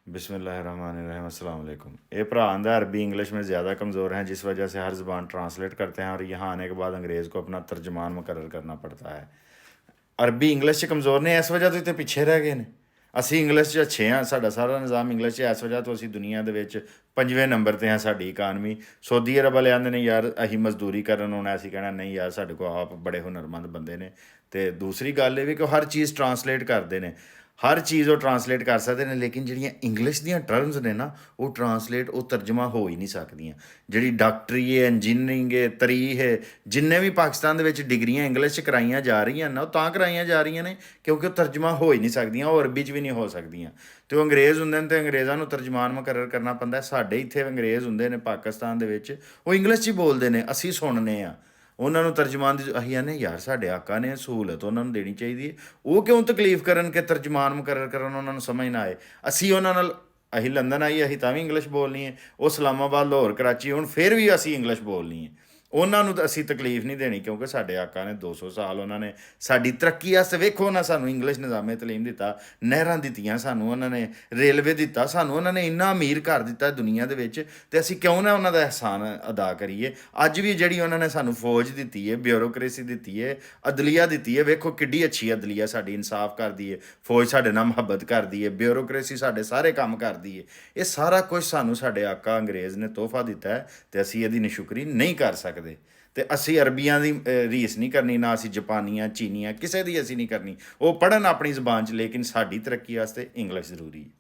बिस्मिल्लाहिर्रहमानिर्रहीम अस्सलाम वालेकुम। ये भरा आंदा अरबी इंग्लिश में ज़्यादा कमज़ोर हैं, जिस वजह से हर ज़बान ट्रांसलेट करते हैं और यहाँ आने के बाद अंग्रेज़ को अपना तर्जमान मुकर्रर करना पड़ता है। अरबी इंग्लिश 'ਚ ਕਮਜ਼ੋਰ ਨੇ, ਇਸ ਵਜ੍ਹਾ ਤੋਂ ਤੇ ਪਿੱਛੇ ਰਹਿ ਗਏ ਨੇ। ਅਸੀਂ ਇੰਗਲਿਸ਼ 'ਚ ਅੱਛੇ ਹਾਂ, ਸਾਡਾ ਸਾਰਾ ਨਿਜ਼ਾਮ ਇੰਗਲਿਸ਼ 'ਚ, ਇਸ ਵਜ੍ਹਾ ਤੋਂ ਅਸੀਂ ਦੁਨੀਆ ਦੇ ਵਿੱਚ 5ਵੇਂ ਨੰਬਰ 'ਤੇ ਹਾਂ। ਸਾਡੀ ਇਕਾਨਮੀ ਸਊਦੀ ਅਰਬ ਵਾਲੇ ਆਉਂਦੇ ਨੇ ਯਾਰ ਅਸੀਂ ਮਜ਼ਦੂਰੀ ਕਰਨ ਆਉਣਾ, ਅਸੀਂ ਕਹਿਣਾ ਨਹੀਂ ਯਾਰ ਸਾਡੇ ਕੋਲ ਆਪ ਬੜੇ ਹੁਨਰਮੰਦ ਬੰਦੇ ਨੇ। ਅਤੇ ਦੂਸਰੀ ਗੱਲ ਇਹ ਵੀ ਕਿ ਉਹ ਹਰ ਚੀਜ਼ ਟਰਾਂਸਲੇਟ ਕਰਦੇ ਨੇ, ਹਰ ਚੀਜ਼ ਉਹ ਟਰਾਂਸਲੇਟ ਕਰ ਸਕਦੇ ਨੇ, ਲੇਕਿਨ ਜਿਹੜੀਆਂ ਇੰਗਲਿਸ਼ ਦੀਆਂ ਟਰਮਸ ਨੇ ਨਾ ਉਹ ਟਰਾਂਸਲੇਟ, ਉਹ ਤਰਜਮਾ ਹੋ ਹੀ ਨਹੀਂ ਸਕਦੀਆਂ। ਜਿਹੜੀ ਡਾਕਟਰੀ ਹੈ, ਇੰਜੀਨੀਅਰਿੰਗ ਹੈ, ਤਰੀ ਹੈ, ਜਿੰਨੇ ਵੀ ਪਾਕਿਸਤਾਨ ਦੇ ਵਿੱਚ ਡਿਗਰੀਆਂ ਇੰਗਲਿਸ਼ 'ਚ ਕਰਾਈਆਂ ਜਾ ਰਹੀਆਂ ਨਾ, ਉਹ ਤਾਂ ਕਰਾਈਆਂ ਜਾ ਰਹੀਆਂ ਨੇ ਕਿਉਂਕਿ ਉਹ ਤਰਜਮਾ ਹੋ ਹੀ ਨਹੀਂ ਸਕਦੀਆਂ, ਉਹ ਅਰਬੀ 'ਚ ਵੀ ਨਹੀਂ ਹੋ ਸਕਦੀਆਂ। ਅਤੇ ਉਹ ਅੰਗਰੇਜ਼ ਹੁੰਦੇ ਨੇ ਅਤੇ ਅੰਗਰੇਜ਼ਾਂ ਨੂੰ ਤਰਜਮਾਨ ਮੁਕੱਰਰ ਕਰਨਾ ਪੈਂਦਾ। ਸਾਡੇ ਇੱਥੇ ਅੰਗਰੇਜ਼ ਹੁੰਦੇ ਨੇ ਪਾਕਿਸਤਾਨ ਦੇ ਵਿੱਚ, ਉਹ ਇੰਗਲਿਸ਼ 'ਚ ਹੀ ਬੋਲਦੇ ਨੇ, ਅਸੀਂ ਸੁਣਨੇ ਹਾਂ ਉਹਨਾਂ ਨੂੰ ਤਰਜਮਾਨ ਦੀ। ਅਸੀਂ ਆਨੇ ਯਾਰ ਸਾਡੇ ਆਕਾ ਨੇ ਸਹੂਲਤ ਉਹਨਾਂ ਨੂੰ ਦੇਣੀ ਚਾਹੀਦੀ ਹੈ, ਉਹ ਕਿਉਂ ਤਕਲੀਫ ਕਰਨ ਕਿ ਤਰਜਮਾਨ ਮੁਕੱਰਰ ਕਰਨ, ਉਹਨਾਂ ਨੂੰ ਸਮਝ ਨਾ ਆਏ। ਅਸੀਂ ਉਹਨਾਂ ਨਾਲ, ਅਸੀਂ ਲੰਦਨ ਆਈਏ ਅਸੀਂ ਤਾਂ ਵੀ ਇੰਗਲਿਸ਼ ਬੋਲਣੀ ਹੈ, ਉਹ ਇਸਲਾਮਾਬਾਦ, ਲਾਹੌਰ, ਕਰਾਚੀ ਹੁਣ ਫਿਰ ਵੀ ਅਸੀਂ ਇੰਗਲਿਸ਼ ਬੋਲਣੀ ਹੈ। ਉਹਨਾਂ ਨੂੰ ਤਾਂ ਅਸੀਂ ਤਕਲੀਫ ਨਹੀਂ ਦੇਣੀ ਕਿਉਂਕਿ ਸਾਡੇ ਆਕਾ ਨੇ 200 ਸਾਲ ਉਹਨਾਂ ਨੇ ਸਾਡੀ ਤਰੱਕੀ ਵਾਸਤੇ, ਵੇਖੋ ਉਹਨਾਂ ਸਾਨੂੰ ਇੰਗਲਿਸ਼ ਨਿਜ਼ਾਮੇ ਤਲੀਮ ਦਿੱਤਾ, ਨਹਿਰਾਂ ਦਿੱਤੀਆਂ ਸਾਨੂੰ ਉਹਨਾਂ ਨੇ, ਰੇਲਵੇ ਦਿੱਤਾ ਸਾਨੂੰ ਉਹਨਾਂ ਨੇ, ਇੰਨਾ ਅਮੀਰ ਕਰ ਦਿੱਤਾ ਦੁਨੀਆ ਦੇ ਵਿੱਚ, ਅਤੇ ਅਸੀਂ ਕਿਉਂ ਨਾ ਉਹਨਾਂ ਦਾ ਅਹਿਸਾਨ ਅਦਾ ਕਰੀਏ। ਅੱਜ ਵੀ ਜਿਹੜੀ ਉਹਨਾਂ ਨੇ ਸਾਨੂੰ ਫੌਜ ਦਿੱਤੀ ਹੈ, ਬਿਊਰੋਕਰੇਸੀ ਦਿੱਤੀ ਹੈ, ਅਦਲੀਆ ਦਿੱਤੀ ਹੈ, ਵੇਖੋ ਕਿੱਡੀ ਅੱਛੀ ਅਦਲੀਆ ਸਾਡੀ ਇਨਸਾਫ ਕਰਦੀ ਹੈ, ਫੌਜ ਸਾਡੇ ਨਾਲ ਮੁਹੱਬਤ ਕਰਦੀ ਹੈ, ਬਿਊਰੋਕਰੇਸੀ ਸਾਡੇ ਸਾਰੇ ਕੰਮ ਕਰਦੀ ਹੈ। ਇਹ ਸਾਰਾ ਕੁਝ ਸਾਨੂੰ ਸਾਡੇ ਆਕਾ ਅੰਗਰੇਜ਼ ਨੇ ਤੋਹਫਾ ਦਿੱਤਾ ਹੈ ਅਤੇ ਅਸੀਂ ਇਹਦੀ ਨਿਸ਼ੁਕਰੀ ਨਹੀਂ ਕਰ ਸਕਦੇ। ਅਤੇ ਅਸੀਂ ਅਰਬੀਆਂ ਦੀ ਰੀਸ ਨਹੀਂ ਕਰਨੀ, ਨਾ ਅਸੀਂ ਜਪਾਨੀਆਂ, ਚੀਨੀਆਂ, ਕਿਸੇ ਦੀ ਅਸੀਂ ਨਹੀਂ ਕਰਨੀ। ਉਹ ਪੜ੍ਹਨ ਆਪਣੀ ਜ਼ੁਬਾਨ 'ਚ, ਲੇਕਿਨ ਸਾਡੀ ਤਰੱਕੀ ਵਾਸਤੇ ਇੰਗਲਿਸ਼ ਜ਼ਰੂਰੀ ਹੈ।